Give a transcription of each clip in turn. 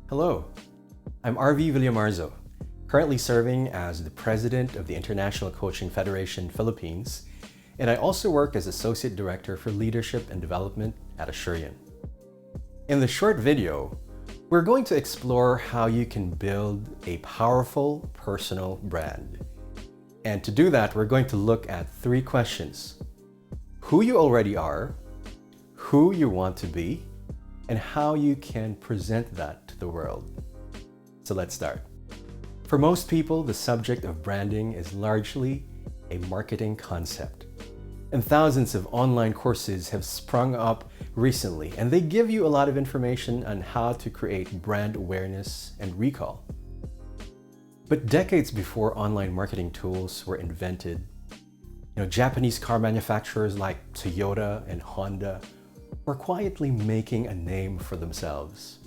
Hello, I'm Arvy Villamarso, currently serving as the President of the International Coaching Federation Philippines, and I also work as Associate Director for Leadership and Development at Asurion. In the short video, we're going to explore how you can build a powerful personal brand. And to do that, we're going to look at 3 questions: who you already are, who you want to be, and how you can present that to the world. So let's start. For most people, the subject of branding is largely a marketing concept. And thousands of online courses have sprung up recently, and they give you a lot of information on how to create brand awareness and recall. But decades before online marketing tools were invented, Japanese car manufacturers like Toyota and Honda were quietly making a name for themselves.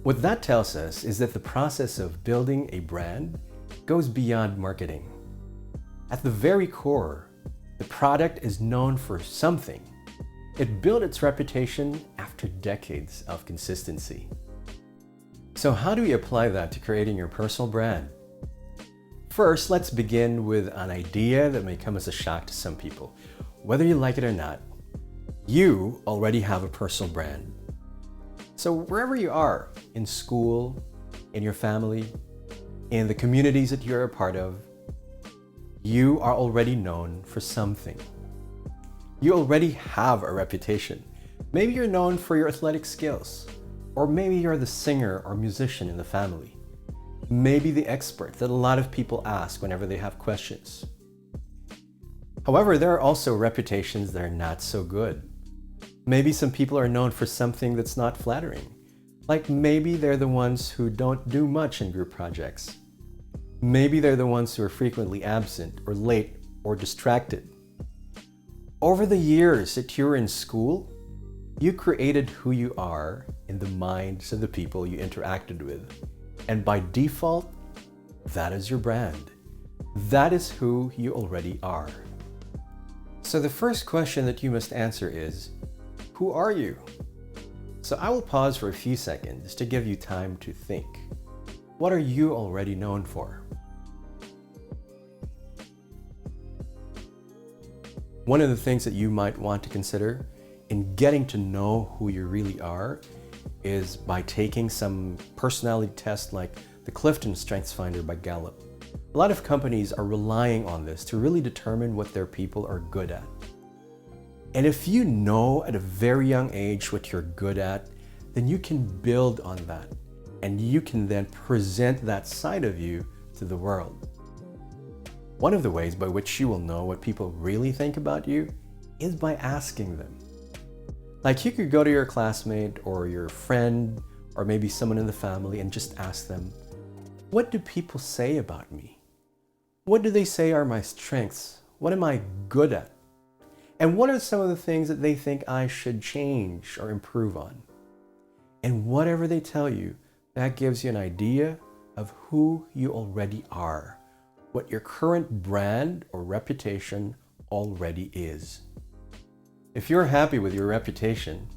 What that tells us is that the process of building a brand goes beyond marketing. At the very core, the product is known for something. It built its reputation after decades of consistency. So how do we apply that to creating your personal brand? First, let's begin with an idea that may come as a shock to some people. Whether you like it or not, you already have a personal brand. So wherever you are, in school, in your family, in the communities that you're a part of, you are already known for something. You already have a reputation. Maybe you're known for your athletic skills, or maybe you're the singer or musician in the family. Maybe the expert that a lot of people ask whenever they have questions. However, there are also reputations that are not so good. Maybe some people are known for something that's not flattering. Like maybe they're the ones who don't do much in group projects. Maybe they're the ones who are frequently absent or late or distracted. Over the years that you were in school, you created who you are in the minds of the people you interacted with. And by default, that is your brand. That is who you already are. So the first question that you must answer is, who are you? So I will pause for a few seconds to give you time to think. What are you already known for? One of the things that you might want to consider in getting to know who you really are is by taking some personality tests like the Clifton Strengths Finder by Gallup. A lot of companies are relying on this to really determine what their people are good at. And if you know at a very young age what you're good at, then you can build on that. And you can then present that side of you to the world. One of the ways by which you will know what people really think about you is by asking them. Like you could go to your classmate or your friend or maybe someone in the family and just ask them, what do people say about me? What do they say are my strengths? What am I good at? And what are some of the things that they think I should change or improve on? And whatever they tell you, that gives you an idea of who you already are, what your current brand or reputation already is. If you're happy with your reputation,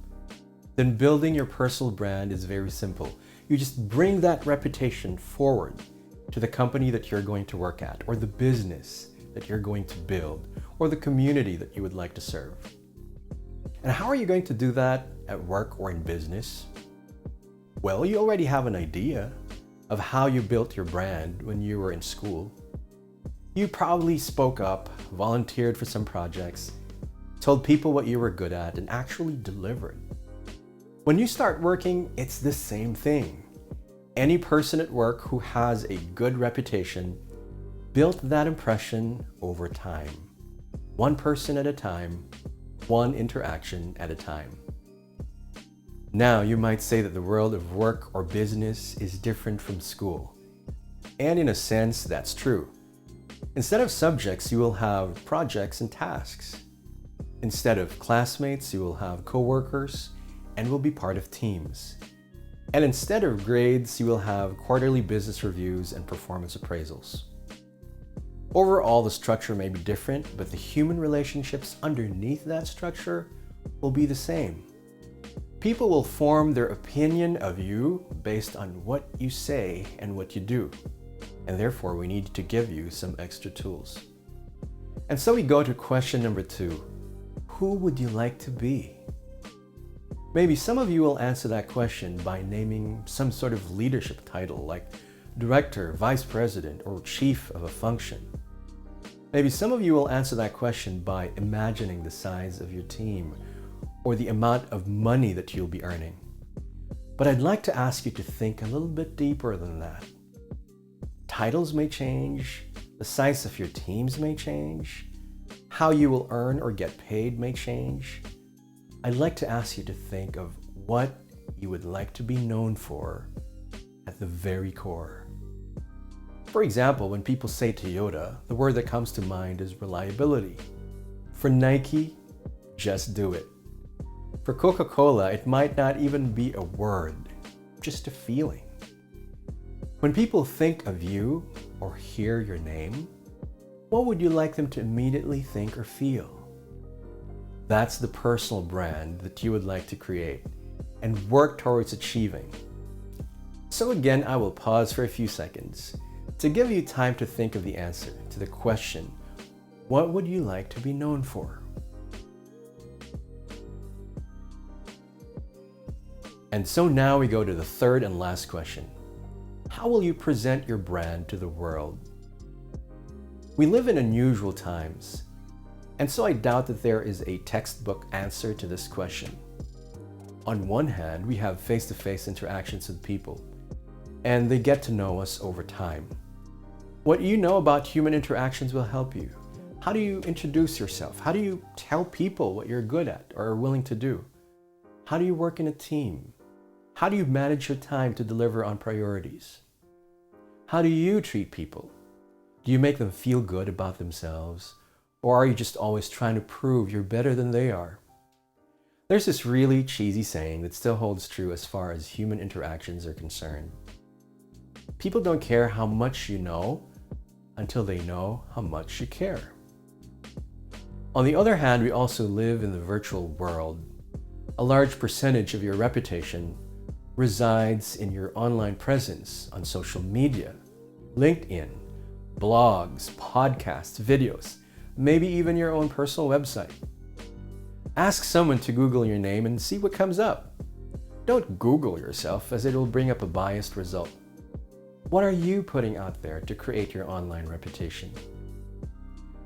then building your personal brand is very simple. You just bring that reputation forward to the company that you're going to work at, or the business that you're going to build, or the community that you would like to serve. And how are you going to do that at work or in business? Well, you already have an idea of how you built your brand when you were in school. You probably spoke up, volunteered for some projects, told people what you were good at, and actually delivered. When you start working, it's the same thing. Any person at work who has a good reputation built that impression over time. One person at a time, one interaction at a time. Now, you might say that the world of work or business is different from school. And in a sense, that's true. Instead of subjects, you will have projects and tasks. Instead of classmates, you will have coworkers and will be part of teams. And instead of grades, you will have quarterly business reviews and performance appraisals. Overall, the structure may be different, but the human relationships underneath that structure will be the same. People will form their opinion of you based on what you say and what you do. And therefore, we need to give you some extra tools. And so we go to question number 2. Who would you like to be? Maybe some of you will answer that question by naming some sort of leadership title like director, vice president, or chief of a function. Maybe some of you will answer that question by imagining the size of your team or the amount of money that you'll be earning. But I'd like to ask you to think a little bit deeper than that. Titles may change, the size of your teams may change, how you will earn or get paid may change. I'd like to ask you to think of what you would like to be known for at the very core. For example, when people say Toyota, the word that comes to mind is reliability. For Nike, just do it. For Coca-Cola, it might not even be a word, just a feeling. When people think of you or hear your name, what would you like them to immediately think or feel? That's the personal brand that you would like to create and work towards achieving. So again, I will pause for a few seconds to give you time to think of the answer to the question, what would you like to be known for? And so now we go to the third and last question. How will you present your brand to the world? We live in unusual times, and so I doubt that there is a textbook answer to this question. On one hand, we have face-to-face interactions with people, and they get to know us over time. What you know about human interactions will help you. How do you introduce yourself? How do you tell people what you're good at or are willing to do? How do you work in a team? How do you manage your time to deliver on priorities? How do you treat people? Do you make them feel good about themselves? Or are you just always trying to prove you're better than they are? There's this really cheesy saying that still holds true as far as human interactions are concerned. People don't care how much you know until they know how much you care. On the other hand, we also live in the virtual world. A large percentage of your reputation resides in your online presence on social media, LinkedIn, blogs, podcasts, videos, maybe even your own personal website. Ask someone to Google your name and see what comes up. Don't Google yourself, as it will bring up a biased result. What are you putting out there to create your online reputation?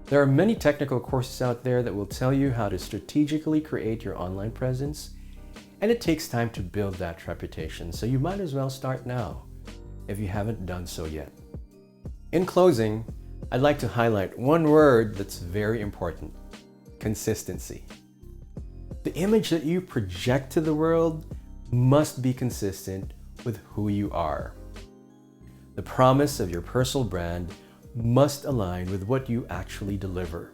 There are many technical courses out there that will tell you how to strategically create your online presence, and it takes time to build that reputation, so you might as well start now if you haven't done so yet. In closing, I'd like to highlight one word that's very important: consistency. The image that you project to the world must be consistent with who you are. The promise of your personal brand must align with what you actually deliver.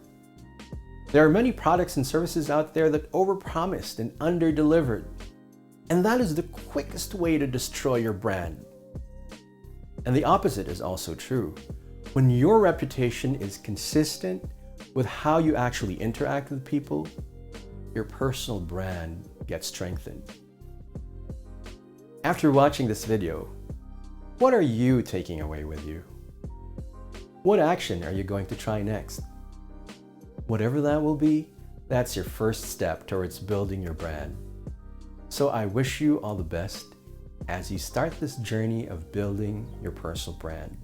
There are many products and services out there that overpromised and underdelivered, and that is the quickest way to destroy your brand. And the opposite is also true. When your reputation is consistent with how you actually interact with people, your personal brand gets strengthened. After watching this video, what are you taking away with you? What action are you going to try next? Whatever that will be, that's your first step towards building your brand. So I wish you all the best as you start this journey of building your personal brand.